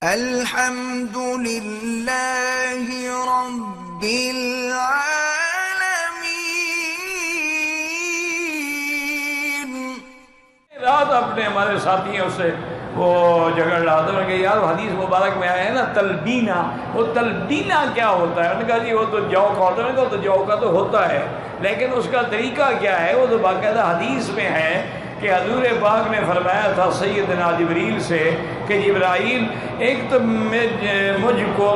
الحمد للہ رب العالمین۔ رات اپنے ہمارے ساتھیوں سے وہ جھگڑ رہا تھا کہ یار حدیث مبارک میں آیا ہے نا تلبینہ، وہ تلبینہ کیا ہوتا ہے؟ انہوں نے کہا جی وہ تو جو کا ہوتا ہے، تو جو کا تو ہوتا ہے لیکن اس کا طریقہ کیا ہے؟ وہ تو باقاعدہ حدیث میں ہے کہ حضور پاک نے فرمایا تھا سیدنا جبریل سے کہ جبرائیل ایک تو مجھ کو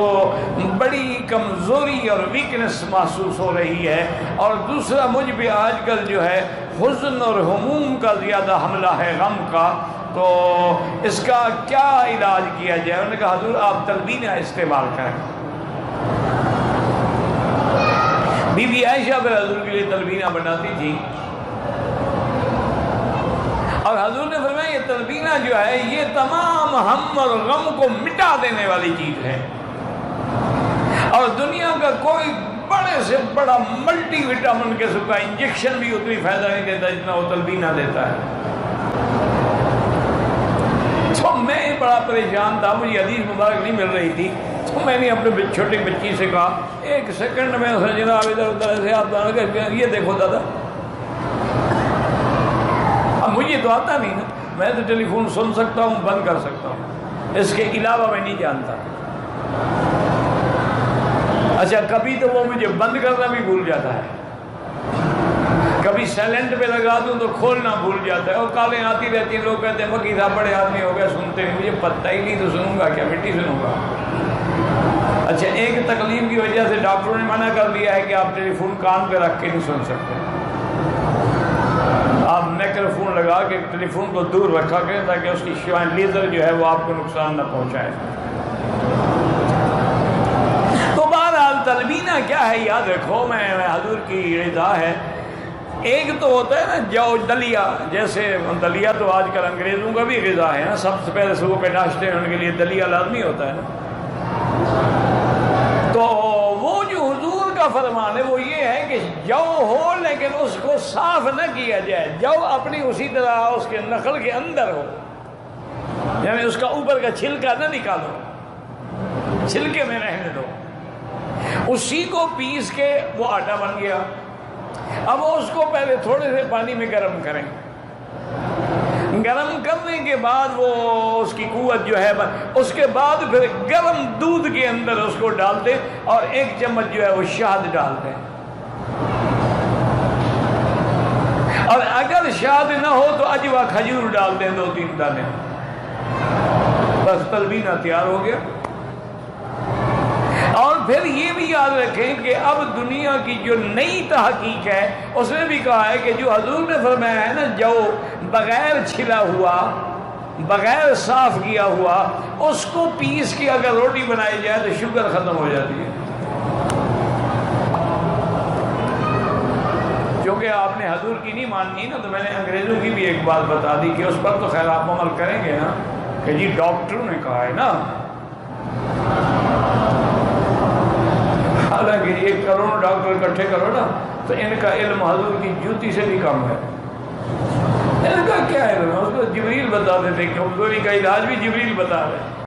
بڑی کمزوری اور ویکنس محسوس ہو رہی ہے، اور دوسرا مجھ پہ آج کل جو ہے حزن اور ہموم کا زیادہ حملہ ہے، غم کا، تو اس کا کیا علاج کیا جائے؟ انہوں نے کہا حضور آپ تلبینہ استعمال کریں۔ بی بی عائشہ پھر حضور کے لیے تلبینہ بناتی تھی، اور حضور نے فرمایا یہ تلبینہ جو ہے یہ تمام ہم اور غم کو مٹا دینے والی چیز ہے، اور دنیا کا کوئی بڑے سے بڑا ملٹی وٹامن قسم کا انجیکشن بھی اتنی فائدہ نہیں دیتا جتنا وہ تلبینہ دیتا ہے۔ تو میں بڑا پریشان تھا، مجھے حدیث مبارک نہیں مل رہی تھی، تو میں نے اپنے چھوٹی بچی سے کہا ایک سیکنڈ میں جناب ادھر ادھر سے آپ یہ دیکھو دادا، اب مجھے تو آتا نہیں نا، میں تو ٹیلی فون سن سکتا ہوں، بند کر سکتا ہوں، اس کے علاوہ میں نہیں جانتا۔ اچھا کبھی تو وہ مجھے بند کرنا بھی بھول جاتا ہے، کبھی سائلنٹ پہ لگا دوں تو کھولنا بھول جاتا ہے، اور کالیں آتی رہتی ہیں، لوگ کہتے ہیں مکی صاحب بڑے آدمی ہو گئے سنتے نہیں، مجھے پتہ ہی نہیں تو سنوں گا کیا، مٹی سنوں گا۔ اچھا ایک تکلیف کی وجہ سے ڈاکٹروں نے منع کر دیا ہے کہ آپ ٹیلی فون کان پہ رکھ کے نہیں سن سکتے، آپ میکرو فون لگا کے ٹیلی فون کو دور رکھا کریں تاکہ اس کی شعاع لیزر جو ہے وہ آپ کو نقصان نہ پہنچائے۔ تو بہرحال تلبینہ کیا ہے یاد رکھو، میں حضور کی رضا ہے۔ ایک تو ہوتا ہے نا جو دلیا، جیسے دلیا تو آج کل انگریزوں کا بھی غذا ہے نا، سب سے پہلے صبح پہ ناشتے ان کے لیے دلیا لازمی ہوتا ہے نا، تو وہ جو حضور کا فرمان ہے وہ یہ ہے کہ جو ہو لیکن اس کو صاف نہ کیا جائے، جو اپنی اسی طرح اس کے نخل کے اندر ہو، یعنی اس کا اوپر کا چھلکا نہ نکالو، چھلکے میں رہنے دو، اسی کو پیس کے وہ آٹا بن گیا۔ اب اس کو پہلے تھوڑے سے پانی میں گرم کریں، گرم کرنے کے بعد وہ اس کی قوت جو ہے اس کے بعد پھر گرم دودھ کے اندر اس کو ڈال دیں، اور ایک چمچ جو ہے وہ شہد ڈال دیں، اور اگر شہد نہ ہو تو اجوا کھجور ڈال دیں 2-3 دانے، بس تلبینہ تیار ہو گیا۔ اور پھر یہ بھی یاد رکھیں کہ اب دنیا کی جو نئی تحقیق ہے اس نے بھی کہا ہے کہ جو حضور نے فرمایا ہے نا جو بغیر چھلا ہوا، بغیر صاف کیا ہوا، اس کو پیس کے اگر روٹی بنائی جائے تو شوگر ختم ہو جاتی ہے۔ کیونکہ آپ نے حضور کی نہیں ماننی نا، تو میں نے انگریزوں کی بھی ایک بات بتا دی کہ اس پر تو خیر آپ عمل کریں گے نا، کہ جی ڈاکٹروں نے کہا ہے نا، حالانکہ 1 کروڑ ڈاکٹر اکٹھے کرو نا تو ان کا علم حضور کی جوتی سے بھی کم ہے۔ ان کا کیا علم ہے؟ اس کو جبریل بتا دیتے، کمزوری کا علاج بھی جبریل بتا رہے ہیں۔